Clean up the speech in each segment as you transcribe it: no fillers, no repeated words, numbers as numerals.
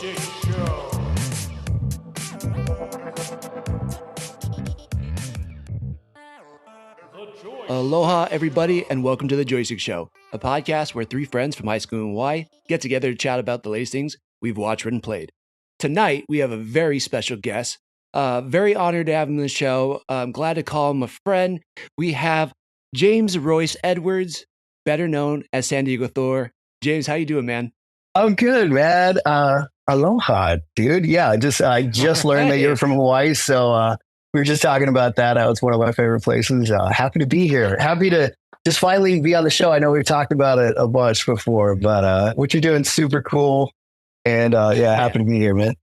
Joystick Show. Aloha, everybody, and welcome to the Joystick Show, a podcast where three friends from high school in Hawaii get together to chat about the latest things we've watched, read, and played. Tonight, we have a very special guest. Very honored to have him on the show. I'm glad to call him a friend. We have James Royce Edwards, better known as San Diego Thor. James, how you doing, man? I'm good, man. Aloha, dude. Yeah, I just learned that you're from Hawaii, so we were just talking about that. It's one of my favorite places. Happy to be here. Happy to just finally be on the show. I know we've talked about it a bunch before, but what you're doing is super cool. And happy to be here, man.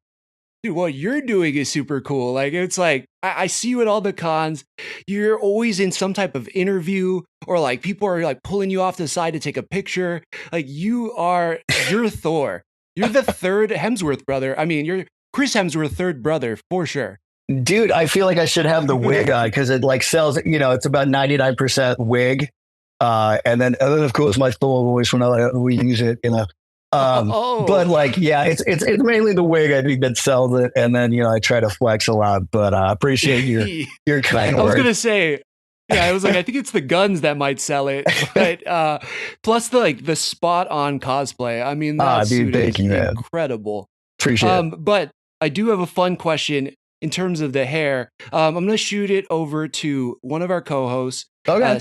Dude, what you're doing is super cool. Like, it's like, I see you at all the cons. You're always in some type of interview, or like people are like pulling you off to the side to take a picture. Like, you're Thor. You're the third Hemsworth brother. I mean, you're Chris Hemsworth, third brother for sure. Dude, I feel like I should have the wig on because it like sells, it's about 99% wig. And then of course my Thor voice when we use it, But like, yeah, it's mainly the wig I think that sells it, and then I try to flex a lot. But I appreciate your kind words. I was gonna say, yeah, I was like, I think it's the guns that might sell it, but plus the spot on cosplay. I mean, that suit is incredible. Appreciate it. But I do have a fun question in terms of the hair. I'm gonna shoot it over to one of our co-hosts,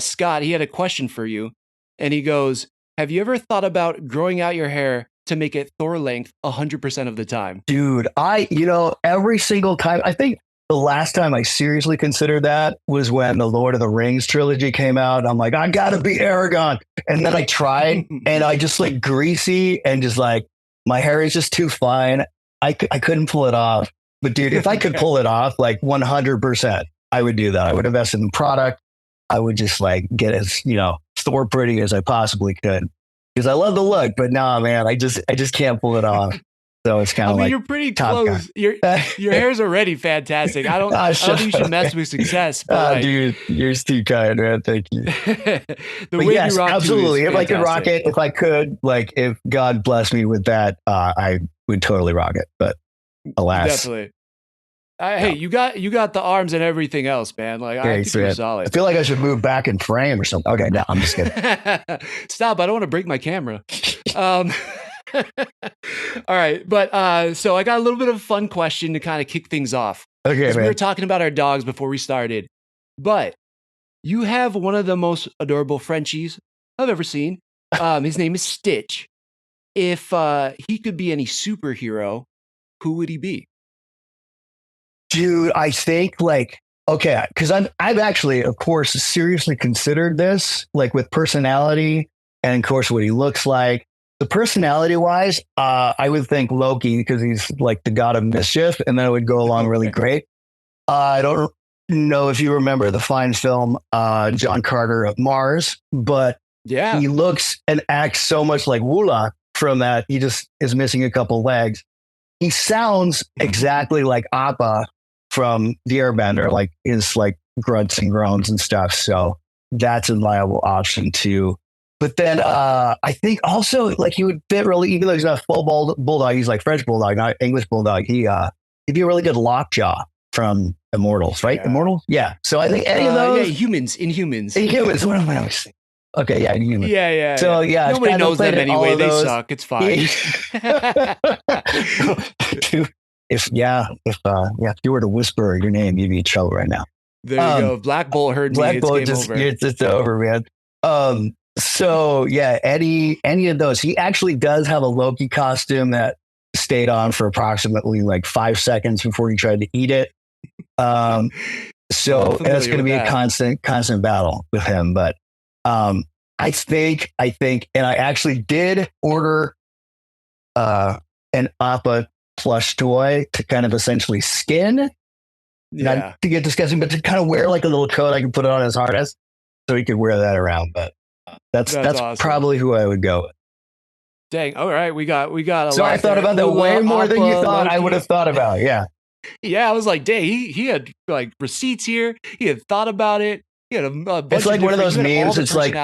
Scott. He had a question for you, and he goes, have you ever thought about growing out your hair to make it Thor length 100% of the time? Dude, every single time, I think the last time I seriously considered that was when the Lord of the Rings trilogy came out. I'm like, I gotta be Aragorn. And then I tried and I just like greasy and just like, my hair is just too fine. I couldn't pull it off. But dude, if I could pull it off, like 100%, I would do that. I would invest in product. I would just like get as, Thor pretty as I possibly could because I love the look, but nah, man, I just can't pull it off. So it's kind of like, you're pretty close. Your hair's already fantastic. I don't think you should mess with success. But dude, you're too kind, man. Thank you. Yes, absolutely. If I could rock it, if God blessed me with that, I would totally rock it. But alas, definitely. Hey, you got the arms and everything else, man. Like, I think you're solid. I feel like I should move back in frame or something. Okay, no, I'm just kidding. Stop! I don't want to break my camera. All right, but so I got a little bit of a fun question to kind of kick things off. Okay, man. We were talking about our dogs before we started, but you have one of the most adorable Frenchies I've ever seen. His name is Stitch. If he could be any superhero, who would he be? Dude, I think because I've actually, of course, seriously considered this, like with personality and of course what he looks like. The personality wise, I would think Loki because he's like the god of mischief, and then it would go along really great. I don't know if you remember the fine film John Carter of Mars, but yeah, he looks and acts so much like Woola from that. He just is missing a couple legs. He sounds exactly like Appa from the Airbender, like his like grunts and groans and stuff. So that's a viable option too. But then I think also like he would fit really, even though he's not a full bulldog, he's like French bulldog, not English bulldog. He'd be a really good lockjaw from Immortals, right? Yeah. Immortals? Yeah. So I think any of those. Yeah, Inhumans. What am I always saying? Okay, yeah, Inhumans. Yeah. So yeah, nobody knows them anyway. They suck. It's fine. If you were to whisper your name, you'd be in trouble right now. There you go. Black Bolt heard me. It's game over. It's over, man. So yeah, any of those. He actually does have a Loki costume that stayed on for approximately like 5 seconds before he tried to eat it. So that's going to be a constant battle with him. But I think, and I actually did order an Appa plush toy to kind of essentially skin, not to get disgusting, but to kind of wear like a little coat. I can put it on his harness so he could wear that around. But that's awesome. Probably who I would go with. Dang. All right. We got a so lot. I thought about that way more than you thought I would have thought about. Yeah. Yeah. I was like, dang, he had like receipts here. He had thought about it. He had a bunch it's like of one of those memes. It's like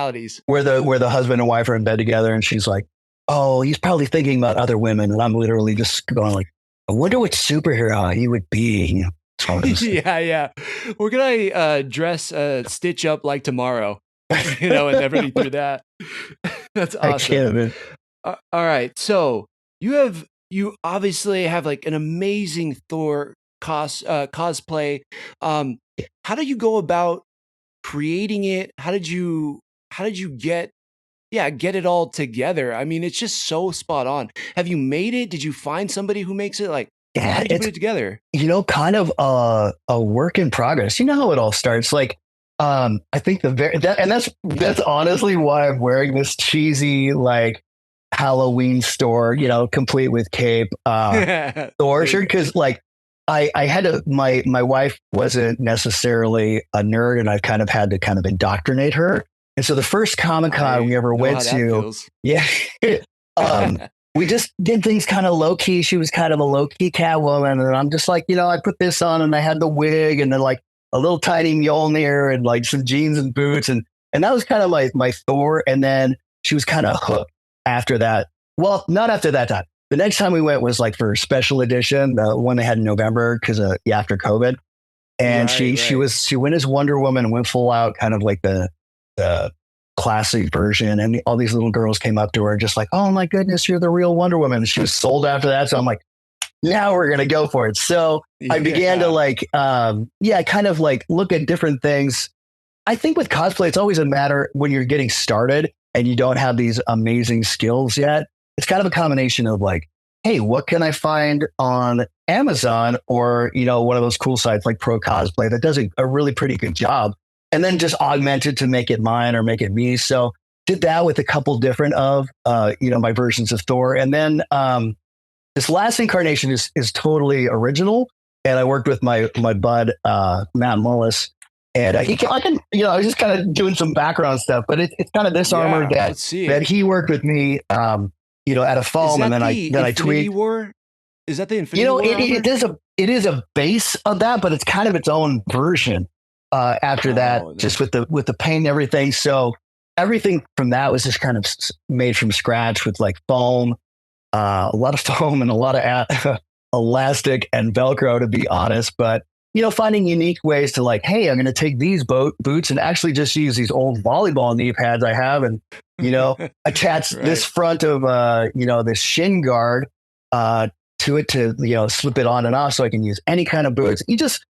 where the husband and wife are in bed together and she's like, oh, he's probably thinking about other women. And I'm literally just going like, I wonder what superhero he would be. You know, that's what I'm saying. Yeah. We're gonna dress Stitch up like tomorrow, and everybody through that. That's I awesome. can't, man. All right, so you obviously have like an amazing Thor cosplay. How do you go about creating it? How did you get it all together? I mean, it's just so spot on. Have you made it? Did you find somebody who makes it? Like, how Yeah, did you put it's it together? kind of a work in progress. You know how it all starts. Like, I think and that's honestly why I'm wearing this cheesy like Halloween store, complete with cape, Thor shirt. Because like I had to my wife wasn't necessarily a nerd, and I kind of had to kind of indoctrinate her. And so the first Comic Con I we ever know went how that to, feels. yeah, um, we just did things kind of low key. She was kind of a low key Catwoman, and I'm just like, I put this on, and I had the wig, and then like a little tiny Mjolnir, and like some jeans and boots, and that was kind of like my Thor. And then she was kind of hooked after that. Well, not after that time. The next time we went was like for special edition, the one they had in November because after COVID, and Right, right. she went as Wonder Woman and went full out, kind of like the classic version. And all these little girls came up to her just like, oh my goodness, you're the real Wonder Woman. And she was sold after that. So I'm like, now we're going to go for it. So I began to Yeah. like, kind of like look at different things. I think with cosplay, it's always a matter when you're getting started and you don't have these amazing skills yet. It's kind of a combination of like, hey, what can I find on Amazon or, one of those cool sites like Pro Cosplay that does a really pretty good job, and then just augment it to make it mine or make it me. So did that with a couple different of, my versions of Thor. And then this last incarnation is totally original. And I worked with my bud, Matt Mullis. And I was just kind of doing some background stuff, but it's kind of this armor Yeah, that let's see that it. he worked with me, at a Is foam, and that then I the then I Infinity tweaked. War? Is that the Infinity War It armor? is a base of that, but it's kind of its own version. After that, Oh, just nice. with the paint and everything, so everything from that was just kind of made from scratch with like foam, a lot of foam and a lot of elastic and Velcro, to be honest. But finding unique ways to like, hey, I'm going to take these boots and actually just use these old volleyball knee pads I have, and attach this Right. front of this shin guard to it to slip it on and off, so I can use any kind of boots. You just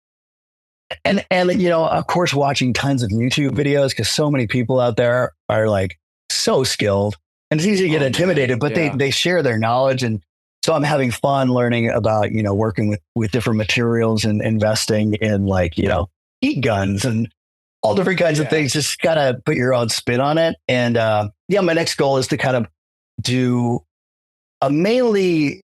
and of course watching tons of YouTube videos, because so many people out there are like so skilled, and it's easy to get Oh man. intimidated, but they Yeah. they share their knowledge. And so I'm having fun learning about working with different materials and investing in like heat guns and all different kinds of Yeah. things. Just gotta put your own spin on it. And my next goal is to kind of do a mainly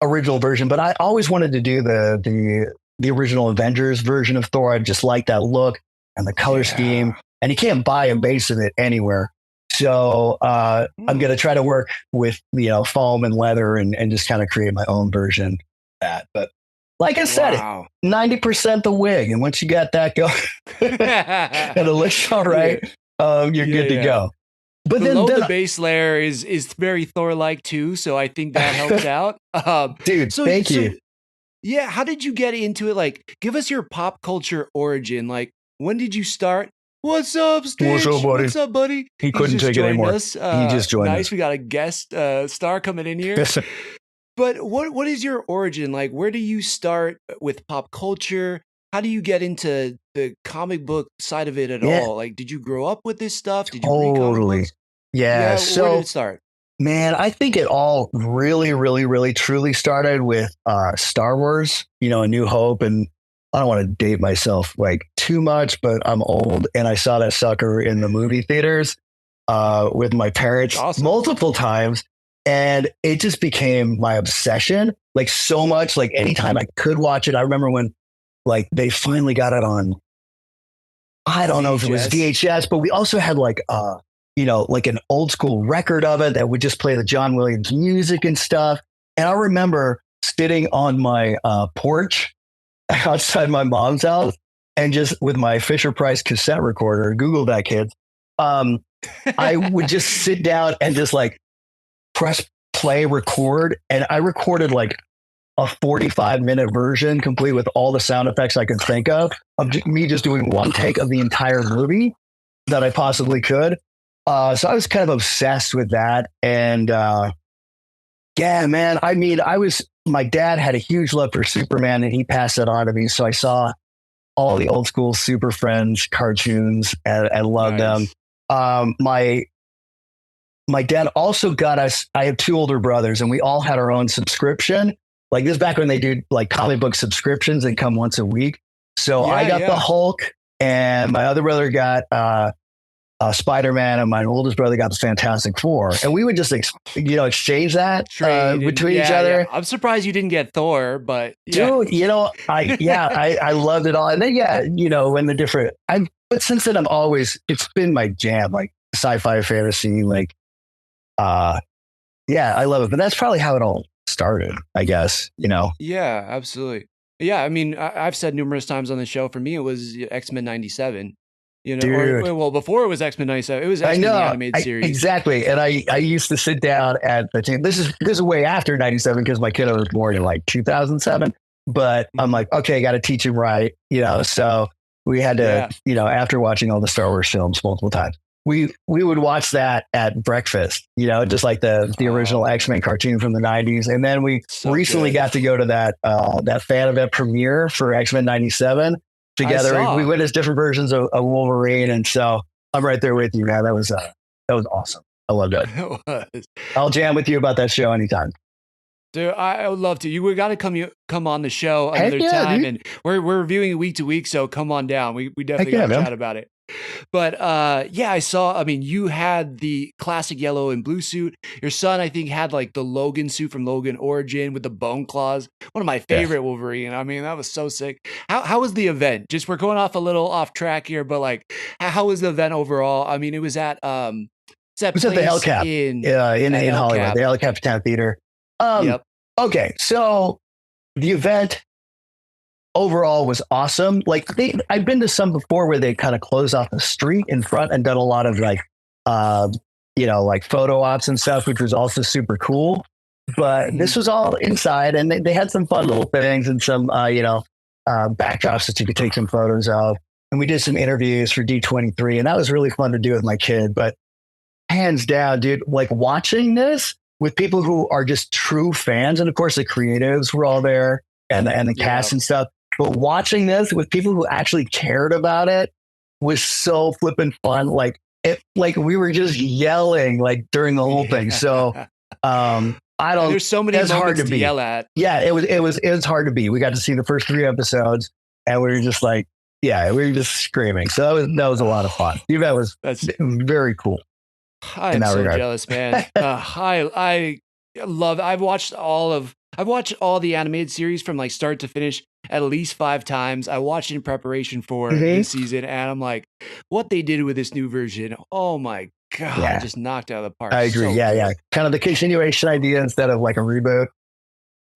original version, but I always wanted to do the original Avengers version of Thor. I just like that look and the color scheme, Yeah. and you can't buy a base of it anywhere. So I'm Hmm. going to try to work with foam and leather, and just kind of create my own version of that. But like I said, Wow. 90% the wig, and once you got that going and it looks all Yeah. right, you're Yeah. good to Yeah. go. But then Below the then base layer is very Thor-like too, so I think that helps out. dude, So thank so you. yeah, how did you get into it? Like, give us your pop culture origin. Like, when did you start? What's up, What's up, Stitch? buddy? What's up, buddy? He He's couldn't just take it joined anymore. us. He just joined Nice. us. We got a guest star coming in here. But what is your origin? Like, where do you start with pop culture? How do you get into the comic book side of it at Yeah, all? Like, did you grow up with this stuff? Did you read comic totally. books? Yeah. Yeah, where did it So, start? man, I think it all really, really, really, truly started with Star Wars, A New Hope. And I don't want to date myself like too much, but I'm old. And I saw that sucker in the movie theaters with my That's parents awesome. multiple times. And it just became my obsession, like so much. Like anytime I could watch it, I remember when like they finally got it on, I don't know if it was VHS. VHS, but we also had like like an old school record of it that would just play the John Williams music and stuff. And I remember sitting on my porch outside my mom's house, and just with my Fisher Price cassette recorder, Google that, kids. I would just sit down and just like press play record, and I recorded like a 45-minute version complete with all the sound effects I could think of me just doing one take of the entire movie that I possibly could. So I was kind of obsessed with that. And yeah, man, I mean, my dad had a huge love for Superman and he passed it on to me. So I saw all the old school Super Friends cartoons and I loved them. My dad also got us, I have two older brothers and we all had our own subscription. Like this back when they did like comic book subscriptions and come once a week. So I got the Hulk and my other brother got Spider-Man and my oldest brother got the Fantastic Four. And we would just, exchange that between each other. Yeah. I'm surprised you didn't get Thor, but dude, I loved it all. And then, when the different, but since then it's been my jam, like sci-fi fantasy, like, I love it. But that's probably how it all started, I guess, Yeah, absolutely. Yeah, I mean, I've said numerous times on the show, for me, it was X-Men 97. Before it was X-Men 97, it was X-Men the animated series. Exactly. And I used to sit down at the team. This is way after 97 because my kiddo was born in like 2007. But I'm like, okay, I got to teach him right. So we had to, after watching all the Star Wars films multiple times, we would watch that at breakfast, just like the original X-Men cartoon from the 90s. And then we recently got to go to that fan event premiere for X-Men 97 together. We witnessed different versions of Wolverine. And so I'm right there with you, man. That was awesome. I loved it. It was. I'll jam with you about that show anytime. Dude, I would love to. We got to come on the show another time. Dude. And we're reviewing it week to week. So come on down. We definitely got to chat about it. But I saw, you had the classic yellow and blue suit. Your son, I think, had like the Logan suit from Logan Origin with the bone claws. One of my favorite Wolverine. That was so sick. How was the event? Just, we're going off a little off track here, but like, how was the event overall? It was at it was at the El Cap in Hollywood, the El Capitan Theater. Okay, so the event overall was awesome. Like I've been to some before where they kind of close off the street in front and done a lot of like, like photo ops and stuff, which was also super cool. But this was all inside and they had some fun little things and some, backdrops that you could take some photos of. And we did some interviews for D23 and that was really fun to do with my kid. But hands down, dude, like watching this with people who are just true fans. And of course the creatives were all there and the cast and stuff. But watching this with people who actually cared about it was so flippin' fun. Like we were just yelling like during the whole thing. So there's so many moments hard to yell at. Yeah, it was hard to beat. We got to see the first 3 episodes and we were just like, we were just screaming. So that was a lot of fun. The event was very cool. I'm so jealous, man. I love it. I've watched all the animated series from like start to finish at least 5 times. I watched it in preparation for this season, and I'm like, what they did with this new version, oh my God, just knocked out of the park. I agree. So kind of the continuation idea instead of like a reboot.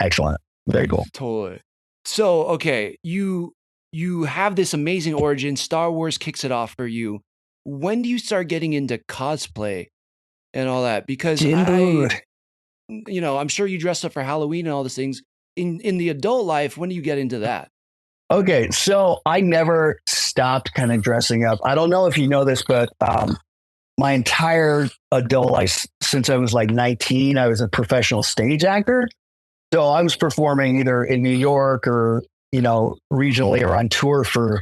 Excellent. Very cool. Totally. So, okay, you have this amazing origin. Star Wars kicks it off for you. When do you start getting into cosplay and all that? Because I'm sure you dressed up for Halloween and all these things. In the adult life, when do you get into that? Okay, so I never stopped kind of dressing up. I don't know if you know this, but my entire adult life, since I was like 19, I was a professional stage actor. So I was performing either in New York or, regionally or on tour for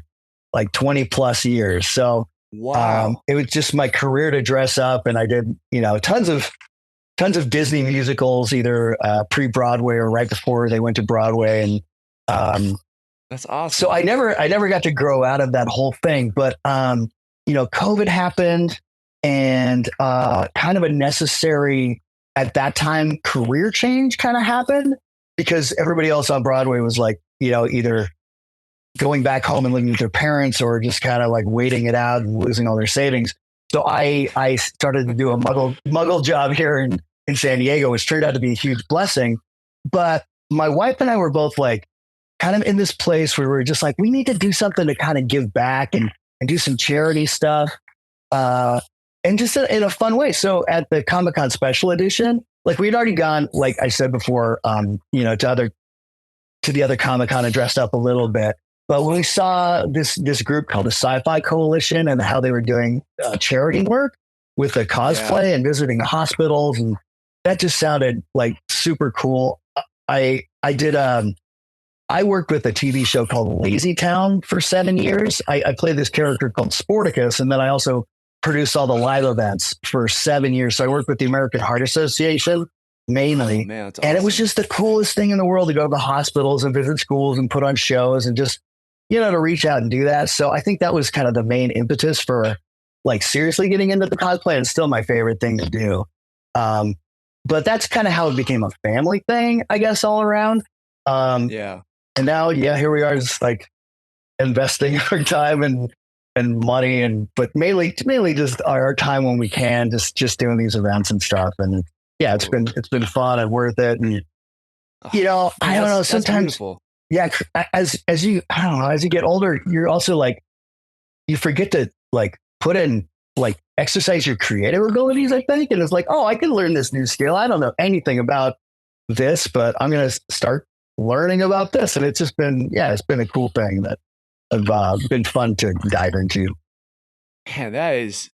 like 20 plus years. So it was just my career to dress up. And I did, tons of Disney musicals, either pre-Broadway or right before they went to Broadway. And that's awesome. So I never got to grow out of that whole thing. But COVID happened, and kind of a necessary at that time career change kind of happened because everybody else on Broadway was like, either going back home and living with their parents or just kind of like waiting it out and losing all their savings. So I started to do a muggle job here in San Diego, which turned out to be a huge blessing. But my wife and I were both like kind of in this place where we were just like, we need to do something to kind of give back and do some charity stuff and just in a fun way. So at the Comic-Con special edition, like we'd already gone, like I said before, to the other Comic-Con and dressed up a little bit. But when we saw this group called the Sci-Fi Coalition and how they were doing charity work with the cosplay and visiting hospitals, and that just sounded like super cool. I did I worked with a TV show called Lazy Town for 7 years. I played this character called Sporticus, and then I also produced all the live events for 7 years. So I worked with the American Heart Association mainly. Oh, man, that's and it was awesome. just the coolest thing in the world to go to the hospitals and visit schools and put on shows and just, to reach out and do that. So I think that was kind of the main impetus for like seriously getting into the cosplay. It's still my favorite thing to do. But that's kind of how it became a family thing, I guess, all around. Yeah. And now, here we are, just like investing our time and money, but mainly just our time when we can, just doing these events and stuff. And it's been fun and worth it. And I don't know. Sometimes, as you get older, you're also like you forget to like put in like exercise your creative abilities, I think. And it's like, oh, I can learn this new skill. I don't know anything about this, but I'm going to start learning about this. And it's just been, it's been a cool thing that have been fun to dive into. Man,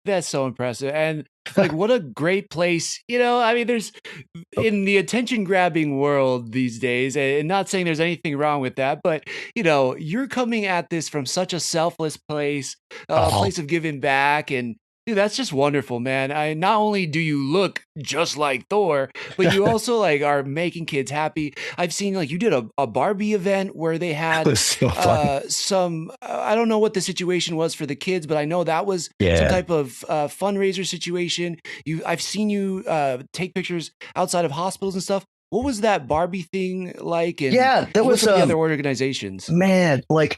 that's so impressive. And like, what a great place. I mean, there's in the attention grabbing world these days, and not saying there's anything wrong with that, but you're coming at this from such a selfless place, a place of giving back. And dude, that's just wonderful, man. Not only do you look just like Thor, but you also like are making kids happy. I've seen like you did a Barbie event where they had so some, I don't know what the situation was for the kids, but I know that was some type of fundraiser situation. I've seen you take pictures outside of hospitals and stuff. What was that Barbie thing like? And that was some of the other organizations. Man, like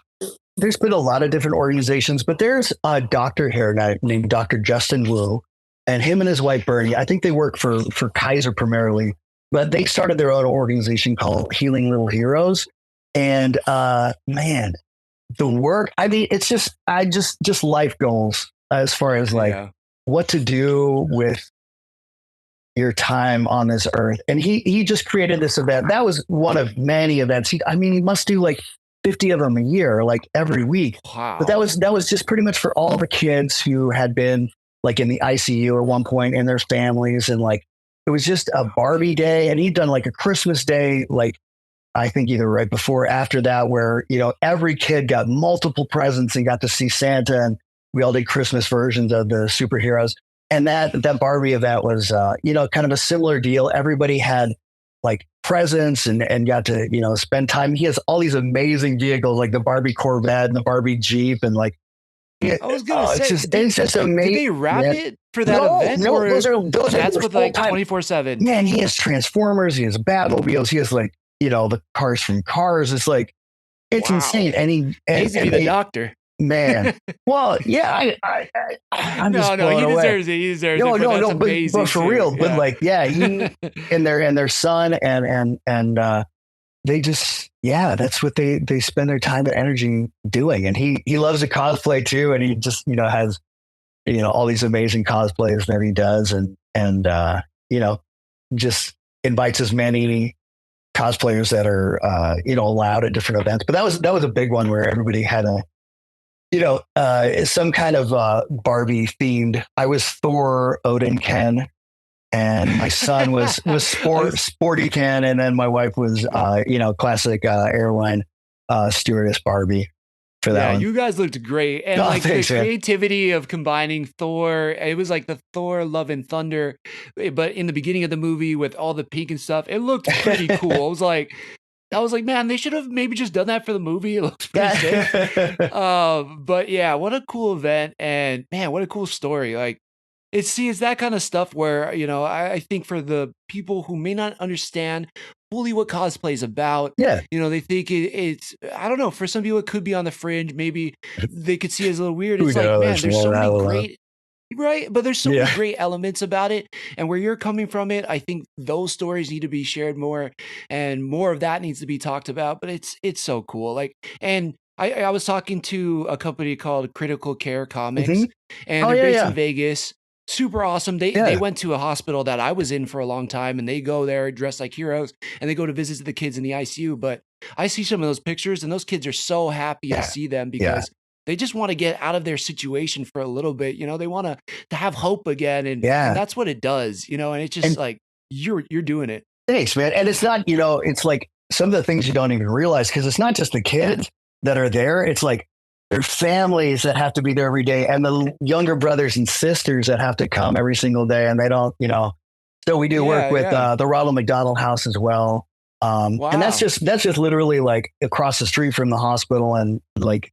there's been a lot of different organizations, but there's a doctor here named Dr. Justin Wu, and him and his wife Bernie. I think they work for Kaiser primarily, but they started their own organization called Healing Little Heroes. And man, the work. I mean, it's just life goals as far as like what to do with your time on this earth. And he just created this event. That was one of many events. He must do like 50 of them a year, like every week. Wow. But that was just pretty much for all the kids who had been like in the ICU at one point and their families. And like, it was just a Barbie day. And he'd done like a Christmas day, like I think either right before or after that, where, every kid got multiple presents and got to see Santa, and we all did Christmas versions of the superheroes. And that Barbie event was, kind of a similar deal. Everybody had like presents and got to, spend time. He has all these amazing vehicles, like the Barbie Corvette and the Barbie Jeep. And like, I was going to say, it's just amazing. Did they wrap it for that event? No, or that's with like 24/7. Man, he has Transformers. He has Batmobiles. He has like, the cars from Cars. It's like, it's insane. And he needs to be the doctor. Man, well, yeah, I'm just blown away. He deserves it. No, but for real, but like, he and their son and they just, that's what they spend their time and energy doing. And he loves to cosplay too, and he just has all these amazing cosplays that he does, and just invites as many cosplayers that are allowed at different events. But that was a big one where everybody had some kind of Barbie themed. I was Thor, Odin, Ken, and my son was sporty Ken, and then my wife was classic airline stewardess Barbie for that one. You guys looked great, and the creativity of combining Thor. It was like the Thor Love and Thunder, but in the beginning of the movie with all the pink and stuff, it looked pretty cool. I was like, man, they should have maybe just done that for the movie. It looks pretty sick. But yeah, what a cool event, and man, what a cool story. Like, it's that kind of stuff where, I think for the people who may not understand fully what cosplay is about, they think it's, I don't know, for some people it could be on the fringe. Maybe they could see it as a little weird. It's like, man, there's so many great, right? But there's so many great elements about it. And where you're coming from it, I think those stories need to be shared more, and more of that needs to be talked about. But it's so cool. Like, and I was talking to a company called Critical Care Comics, and they're based in Vegas. super awesome. They went to a hospital that I was in for a long time, and they go there dressed like heroes, and they go to visit the kids in the ICU. But I see some of those pictures, and those kids are so happy to see them because they just want to get out of their situation for a little bit. You know, they want to have hope again, and that's what it does. You know, and it's just like you're doing it. Thanks, man. And it's not, you know, it's like some of the things you don't even realize, because it's not just the kids that are there. It's like there's families that have to be there every day, and the younger brothers and sisters that have to come every single day, and they don't, you know. So we do work with the Ronald McDonald House as well. And that's just literally like across the street from the hospital, and like,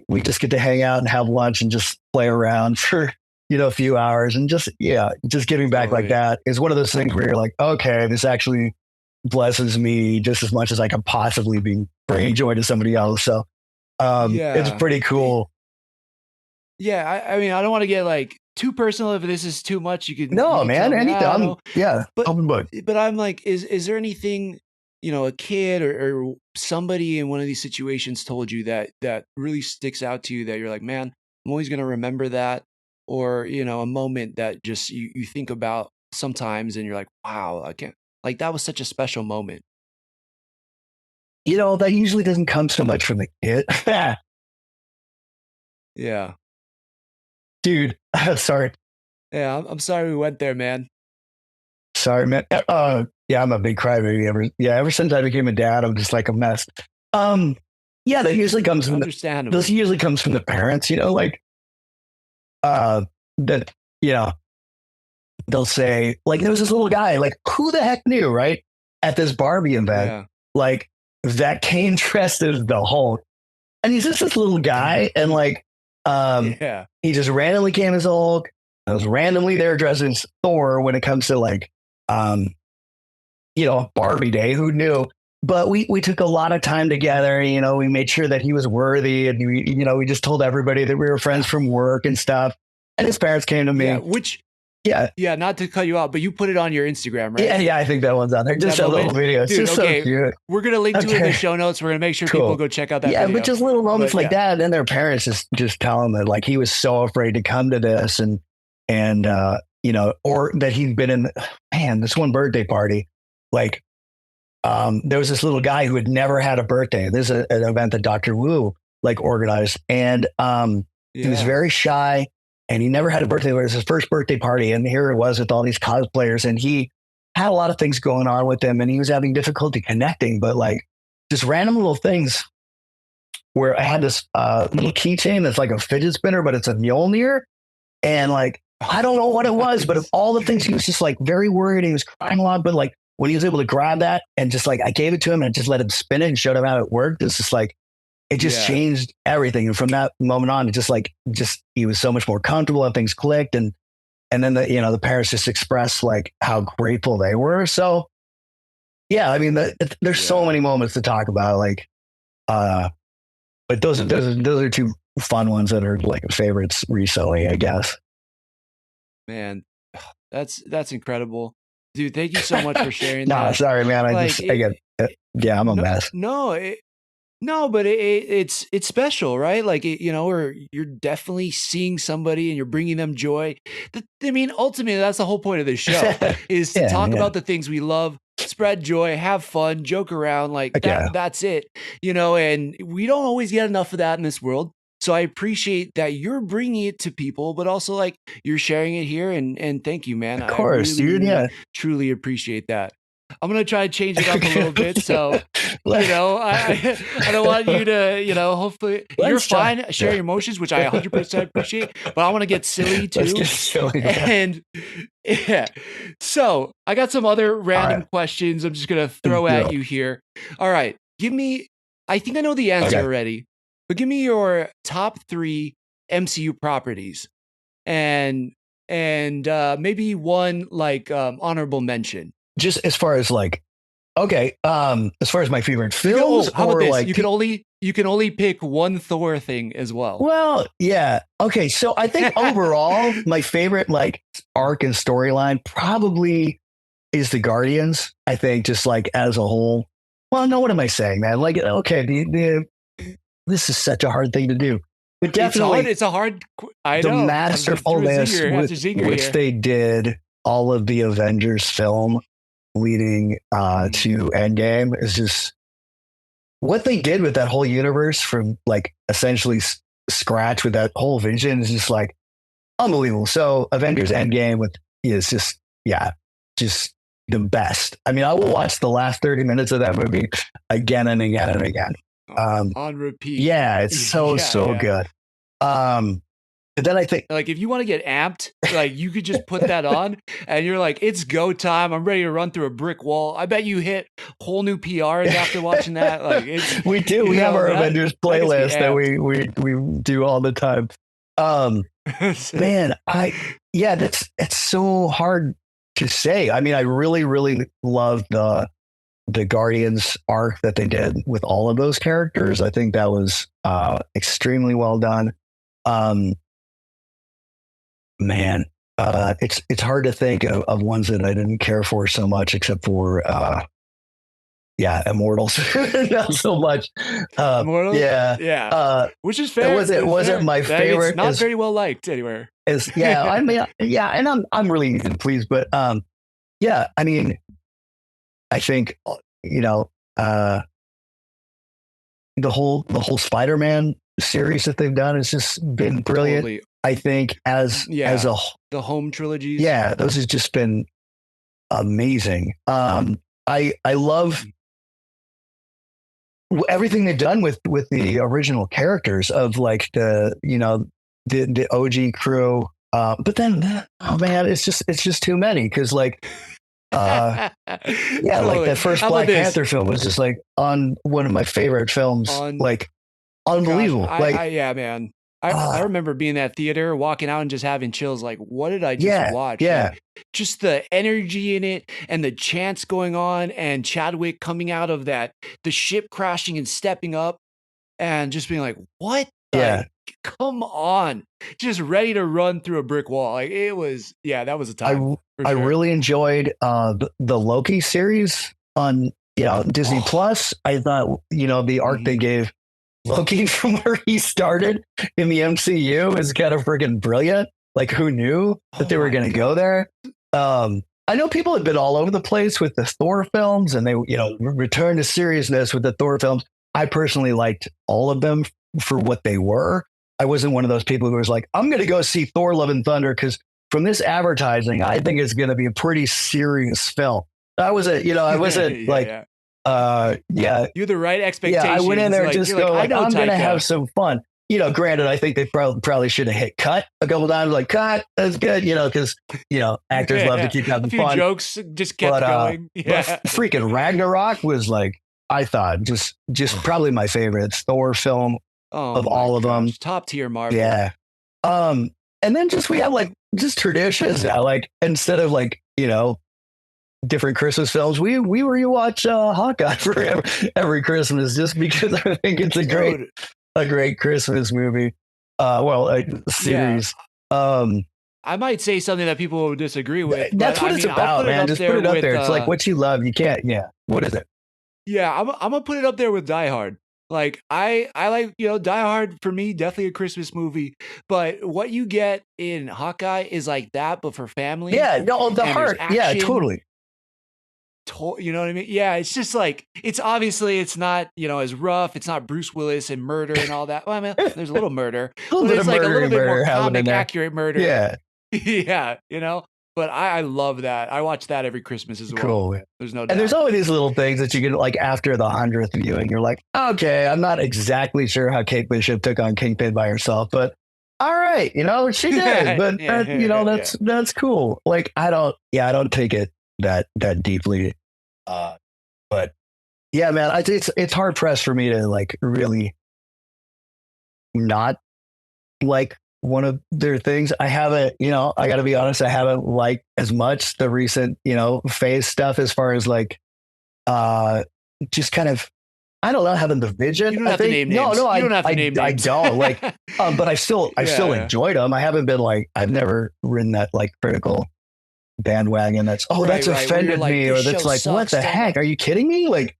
we just get to hang out and have lunch and just play around for, you know, a few hours, and just giving back like that is one of those things where you're like, okay, this actually blesses me just as much as I can possibly bring joy to somebody else. So it's pretty cool. Yeah. I mean, I don't want to get like too personal. If this is too much, you could. No, man, anything. But, open book. But I'm like, is there anything, you know, a kid or somebody in one of these situations told you that really sticks out to you, that you're like, man, I'm always going to remember that? Or, you know, a moment that just you think about sometimes and you're like, wow, I can't, like, that was such a special moment. You know, that usually doesn't come so much from the kid. Yeah. Dude, sorry. Yeah, I'm sorry we went there, man. Sorry, man. I'm a big crybaby. Ever since I became a dad, I'm just like a mess. That usually comes from this usually comes from the parents, you know, like that, you know, they'll say, like, there was this little guy, like, who the heck knew, right? At this Barbie event, like, that came dressed as the Hulk. And he's just this little guy, and like he just randomly came as Hulk. I was randomly there dressed as Thor when it comes to like you know, Barbie Day. Who knew? But we took a lot of time together. You know, we made sure that he was worthy, and we just told everybody that we were friends from work and stuff. And his parents came to me. Not to cut you out, but you put it on your Instagram, right? Yeah, I think that one's on there. Just a little video. It's just so cute. We're gonna link to it in the show notes. We're gonna make sure people go check out that video. But just little moments like that, and their parents just tell them that, like, he was so afraid to come to this, and you know, or that he'd been in this one birthday party. Like, there was this little guy who had never had a birthday. This is an event that Dr. Wu like organized, and he was very shy. And he never had a birthday. It was his first birthday party. And here it was with all these cosplayers. And he had a lot of things going on with him. And he was having difficulty connecting. But like just random little things where I had this little keychain that's like a fidget spinner, but it's a Mjolnir. And like, I don't know what it was, but of all the things, he was just like very worried. He was crying a lot. But like when he was able to grab that and just like, I gave it to him and just let him spin it and showed him how it worked. It's just like, it just changed everything. And from that moment on, it he was so much more comfortable and things clicked. And then the parents just expressed like how grateful they were. So I mean, there's so many moments to talk about, like, but those are two fun ones that are like favorites recently, I guess. Man, that's incredible. Dude, thank you so much for sharing that. No, sorry, man. I'm a mess. No, but it's special, right? Like, or you're definitely seeing somebody and you're bringing them joy. I mean, ultimately, that's the whole point of this show is to talk about the things we love, spread joy, have fun, joke around. Like that's it, and we don't always get enough of that in this world. So I appreciate that you're bringing it to people, but also like you're sharing it here. And thank you, man. Of course, dude. Yeah. Truly appreciate that. I'm going to try to change it up a little bit. So, I don't want you to, hopefully you're fine. Share your emotions, which I 100% appreciate, but I want to get silly too. Let's get silly, and so I got some other random questions I'm just going to throw at you here. All right. I think I know the answer already, but give me your top 3 MCU properties and maybe one like honorable mention. Just as far as like, as far as my favorite films, how about this? Like, you can only pick one Thor thing as well. Well, yeah. Okay. So I think overall, my favorite like arc and storyline probably is the Guardians. I think just like as a whole. Well, no, what am I saying, man? Like, okay, this is such a hard thing to do. But definitely, it's a hard. I the know. masterfulness with which they did all of the Avengers film leading to Endgame is just what they did with that whole universe from like essentially scratch with that whole vision is just like unbelievable. So Avengers Endgame is just just the best. I mean, I will watch the last 30 minutes of that movie again and again and again. On repeat. Yeah, it's so good. But then I think, like, if you want to get amped, like, you could just put that on and you're like, it's go time. I'm ready to run through a brick wall. I bet you hit whole new PRs after watching that. Like, we do. We have our Avengers playlist that we do all the time. Man, it's so hard to say. I mean, I really, really love the Guardians arc that they did with all of those characters. I think that was extremely well done. Man, it's hard to think of ones that I didn't care for so much, except for Immortals. Not so much. Immortals? Yeah. Which is fair. Wasn't my favorite. It's not very well liked anywhere. I mean, and I'm really easy to please, but I mean, I think the whole Spider-Man series that they've done has just been brilliant. Totally. I think as the home trilogies. Yeah, those has just been amazing. I love everything they've done with the original characters of like the OG crew. But then, oh man, it's just too many because like. Like that first Black Panther film was just like on one of my favorite films, like unbelievable. Gosh, man. I remember being in that theater, walking out and just having chills. Like, what did I just watch? Yeah. Like, just the energy in it and the chants going on and Chadwick coming out of the ship crashing and stepping up and just being like, what? Yeah. Come on. Just ready to run through a brick wall. Like, it was, that was a time. I really enjoyed the Loki series on Disney Plus. I thought the arc they gave Loki from where he started in the MCU is kind of freaking brilliant. Like, who knew that they were going to go there? I know people have been all over the place with the Thor films, and they returned to seriousness with the Thor films. I personally liked all of them for what they were. I wasn't one of those people who was like, I'm going to go see Thor: Love and Thunder because from this advertising, I think it's going to be a pretty serious film. I wasn't you had the right expectations. Yeah, I went in there just go like, I'm going to have some fun. Granted, I think they probably should have hit cut a couple times. Like, cut, that's good. Because actors love to keep having a few fun. Jokes just kept going. But freaking Ragnarok was like, I thought just probably my favorite Thor film of all of them. Top tier Marvel. Yeah. And then we have like just traditions now. Like, instead of like different Christmas films, we rewatch Hawkeye for every Christmas just because I think it's a great Christmas movie. Series. Yeah. I might say something that people will disagree with. That's what it's about, man. Just put it up there. It's like what you love. You can't. Yeah. What is it? Yeah, I'm gonna put it up there with Die Hard. Like, I like, Die Hard for me, definitely a Christmas movie. But what you get in Hawkeye is like that, but for family. Yeah, no, the heart. Yeah, totally. You know what I mean? Yeah, it's just like, it's obviously, it's not, as rough. It's not Bruce Willis and murder and all that. Well, I mean, there's a little murder. But it's like a little bit more comic accurate murder. Yeah. Yeah, But I love that. I watch that every Christmas as well. Cool. There's no doubt. And there's always these little things that you get like after the 100th viewing. You're like, okay, I'm not exactly sure how Kate Bishop took on Kingpin by herself, but all right, she did. But that's cool. Like, I don't take it that deeply. But yeah, man, it's hard pressed for me to like really not like one of their things. I haven't, I got to be honest, I haven't liked as much the recent, phase stuff as far as like, just kind of, I don't know, having the vision. You don't have to name names. No, you don't have to name names. I don't like, but I still enjoyed them. I haven't been like, I've never ridden that like critical bandwagon. That's offended me, or that's like, what the heck? Are you kidding me? Like,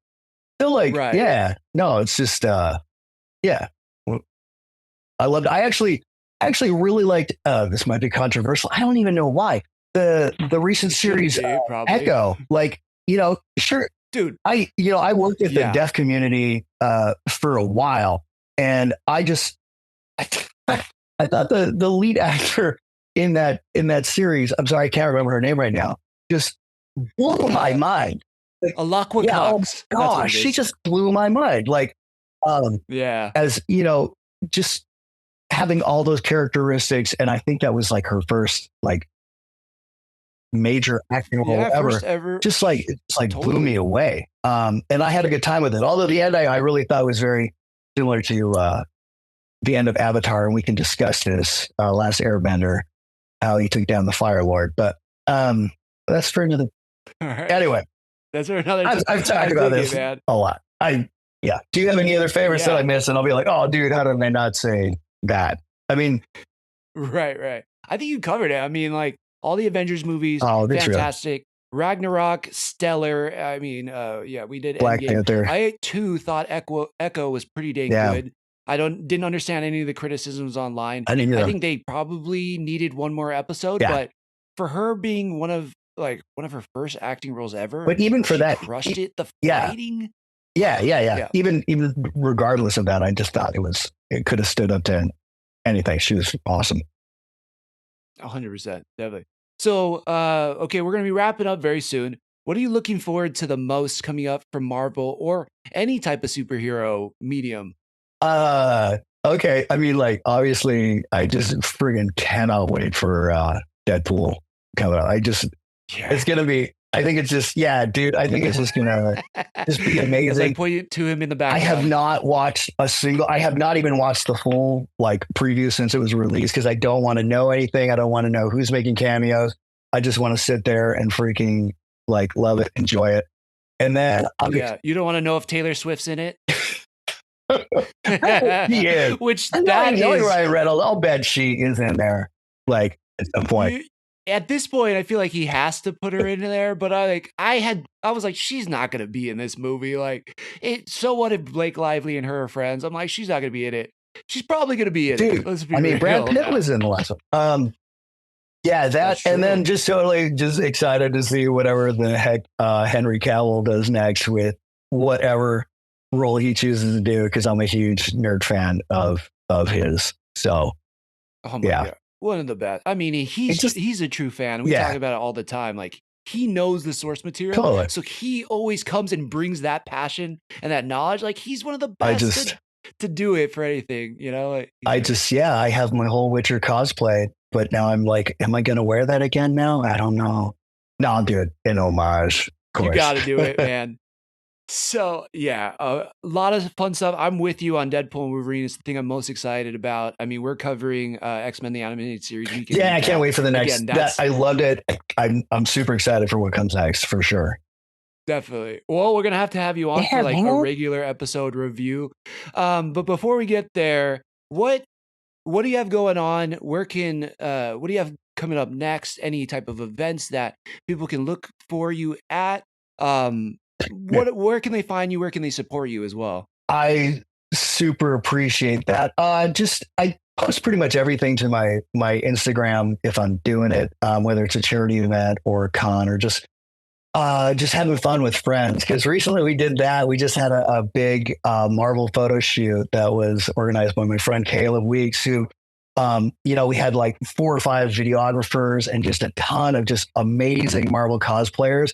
still like, yeah, no, it's just, yeah. I loved it. I actually really liked. This might be controversial. I don't even know why the recent series Echo. Like, sure, dude. I worked at the deaf community for a while, and I thought the lead actor in that series, I'm sorry, I can't remember her name right now, just blew my mind. Like, Alakwa Cox. Oh gosh, she just blew my mind. Like, as just having all those characteristics, and I think that was like her first like major acting role ever. Just like totally blew me away. And I had a good time with it. Although the end I really thought was very similar to the end of Avatar, and we can discuss this Last Airbender, how he took down the Fire Lord. But that's for another. Right. Anyway, that's for another. I've talked about this a lot. Do you have any other favorites that I missed? And I'll be like, oh, dude, how did I not say that? I mean, right. I think you covered it. I mean, like all the Avengers movies, fantastic. Ragnarok, stellar. I mean, we did Black Panther. I too thought Echo was pretty dang good. I didn't understand any of the criticisms online. I think they probably needed one more episode, but for her being one of her first acting roles ever, but even for that, crushed it. The fighting, Even regardless of that, I just thought it could have stood up to anything. She was awesome. 100%, definitely. So, okay, we're going to be wrapping up very soon. What are you looking forward to the most coming up from Marvel or any type of superhero medium? Okay. I mean, like, obviously, I just friggin' cannot wait for Deadpool coming out. It's going to be, I think it's just, dude, I think it's just going to just be amazing. Point to him in the back. I have not even watched the full like preview since it was released because I don't want to know anything. I don't want to know who's making cameos. I just want to sit there and freaking like love it, enjoy it. And then you don't want to know if Taylor Swift's in it. Yeah, which Ryan Reynolds, I'll bet she is in there. Like at some point. At this point, I feel like he has to put her in there, but I was like, she's not gonna be in this movie. Like, so what if Blake Lively and her are friends? I'm like, she's not gonna be in it. She's probably gonna be in it. Let's be real. Brad Pitt was in the last one. And then just totally just excited to see whatever the heck Henry Cavill does next with whatever role he chooses to do, because I'm a huge nerd fan of his. So, God. One of the best. I mean, he's a true fan. We talk about it all the time. Like, he knows the source material. Totally. So he always comes and brings that passion and that knowledge. Like, he's one of the best to do it for anything, Like, I have my whole Witcher cosplay, but now I'm like, am I going to wear that again now? I don't know. No, I'll do it in homage. Of course. You got to do it, man. So, a lot of fun stuff. I'm with you on Deadpool and Wolverine. It's the thing I'm most excited about. I mean, we're covering X-Men, the animated series. I can't wait for the next. I loved it. I'm super excited for what comes next, for sure. Definitely. Well, we're going to have you on for like a regular episode review. But before we get there, what do you have going on? What do you have coming up next? Any type of events that people can look for you at? Where can they find you? Where can they support you as well? I super appreciate that. I post pretty much everything to my Instagram if I'm doing it, whether it's a charity event or a con or just having fun with friends. Because recently we did that. We just had a big Marvel photo shoot that was organized by my friend Caleb Weeks, who, we had like 4 or 5 videographers and just a ton of just amazing Marvel cosplayers.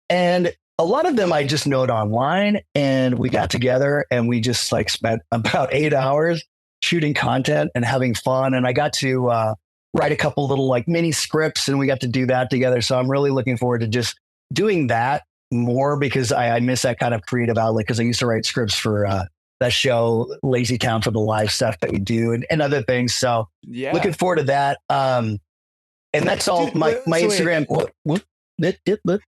And a lot of them I just know online, and we got together and we just like spent about 8 hours shooting content and having fun. And I got to write a couple little like mini scripts, and we got to do that together. So I'm really looking forward to just doing that more, because I miss that kind of creative outlet, because I used to write scripts for that show Lazy Town, for the live stuff that we do and other things. So looking forward to that. And that's all. Dude, my Instagram.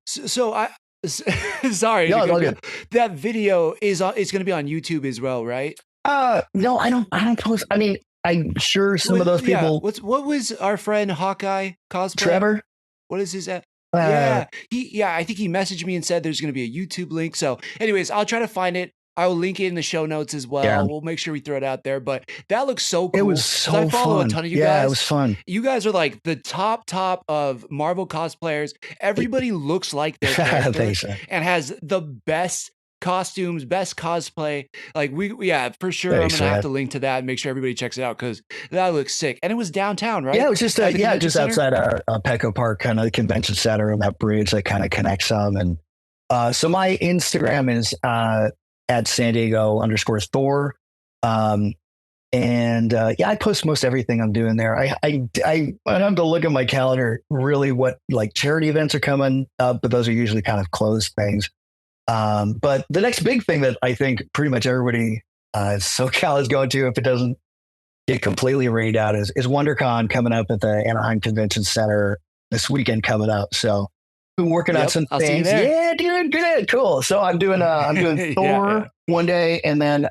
So I. Sorry, that video is it's going to be on YouTube as well, right? No, I don't post. I mean, I'm sure some of those people. What was our friend Hawkeye cosplay? Trevor. What is his? I think he messaged me and said there's going to be a YouTube link. So, anyways, I'll try to find it. I will link it in the show notes as well. Yeah. We'll make sure we throw it out there. But that looks so cool. It was so I follow fun. a ton of you Yeah, guys. it was fun. You guys are like the top of Marvel cosplayers. Everybody looks like their character Thanks, man. and has the best costumes, best cosplay. Like yeah, for sure. Thanks, I'm gonna have man. to link to that and make sure everybody checks it out because that looks sick. And it was downtown, right? Yeah, it was just At the convention just center? outside Petco Park, kind of the convention center, and that bridge that kind of connects them. And so my Instagram is at San Diego _Thor. Yeah, I post most everything I'm doing there. I have to look at my calendar, really what like charity events are coming up, but those are usually kind of closed things. But the next big thing that I think pretty much everybody SoCal is going to, if it doesn't get completely rained out, is WonderCon coming up at the Anaheim Convention Center this weekend coming up. So been working on some I'll see you things. there. Yeah, dude, good, cool. So I'm doing Thor one day, and then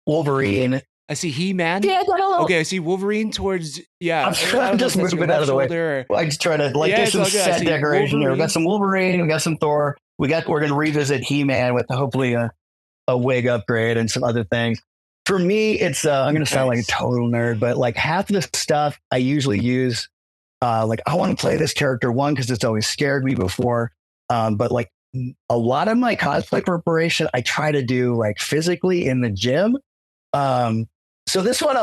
Wolverine. I see He-Man. Yeah, Okay, I see Wolverine towards I'm just moving it out of the way. I just try to do some set decoration here. We got some Wolverine, we got some Thor. We're going to revisit He-Man with hopefully a wig upgrade and some other things. For me, it's I'm going to sound like a total nerd, but like half of the stuff I usually use, like I want to play this character because it's always scared me before. But like a lot of my cosplay preparation, I try to do like physically in the gym. So this one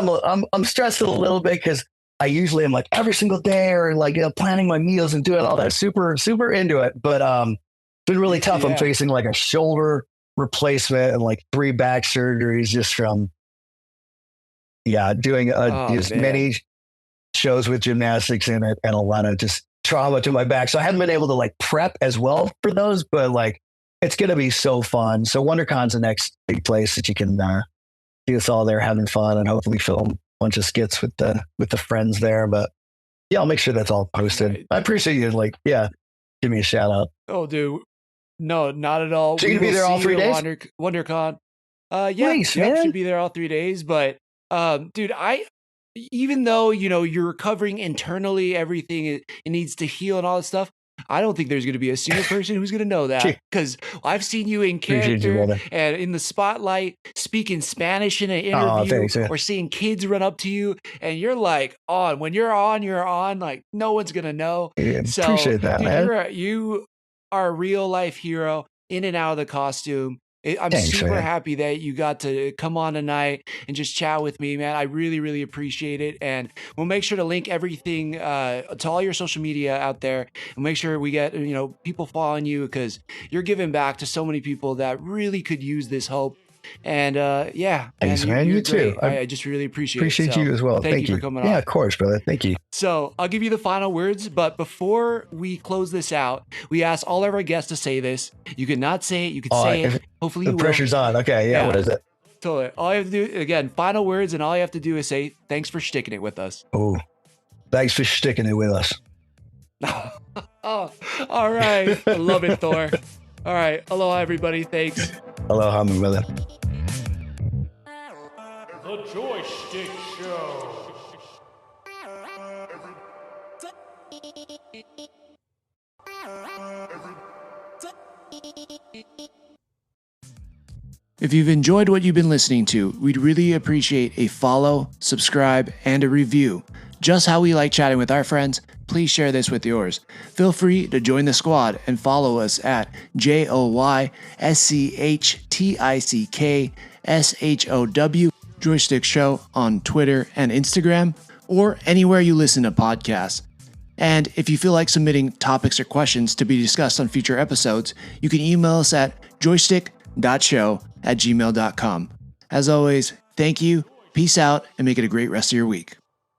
I'm stressed a little bit because I usually am like every single day or like planning my meals and doing all that, super into it. But it's been really tough. Yeah. I'm facing like a shoulder replacement and like 3 back surgeries just from doing many shows with gymnastics in it and a lot of just trauma to my back. So I haven't been able to like prep as well for those, but like it's gonna be so fun. So WonderCon's the next big place that you can see us all there having fun and hopefully film a bunch of skits with the friends there. But yeah, I'll make sure that's all posted. Right. I appreciate you give me a shout out. Oh, dude. No, not at all. So you're gonna be there all 3 days? WonderCon. Nice, man. Should be there all 3 days. But dude, even though you're recovering internally, everything it needs to heal and all that stuff, I don't think there's going to be a single person who's going to know that because I've seen you in character and in the spotlight speaking Spanish in an interview or seeing kids run up to you and you're like on. When you're on, like no one's going to know. Yeah, so, appreciate that, dude, man. You are a real life hero in and out of the costume. I'm Thanks, super man. happy that you got to come on tonight and just chat with me, man. I really, really appreciate it. And we'll make sure to link everything to all your social media out there and make sure we get, people following you because you're giving back to so many people that really could use this hope. And thanks, man. You too. I just really appreciate you as well. Thank you for coming on. Yeah, of course, brother. Thank you. So I'll give you the final words, but before we close this out, we ask all of our guests to say this. You could not say it. You could say it. Hopefully you will. The pressure's on. Okay. Yeah. What is it? Totally. All you have to do, again, final words, and all you have to do is say, thanks for sticking it with us. Oh, thanks for sticking it with us. Oh, all right. I love it, Thor. All right. Aloha, everybody. Thanks. Aloha, my brother. The Joystick Show. If you've enjoyed what you've been listening to, we'd really appreciate a follow, subscribe, and a review. Just how we like chatting with our friends, please share this with yours. Feel free to join the squad and follow us at JoyStickShow Joystick Show on Twitter and Instagram, or anywhere you listen to podcasts. And if you feel like submitting topics or questions to be discussed on future episodes, you can email us at joystick.show@gmail.com. As always, thank you, peace out, and make it a great rest of your week.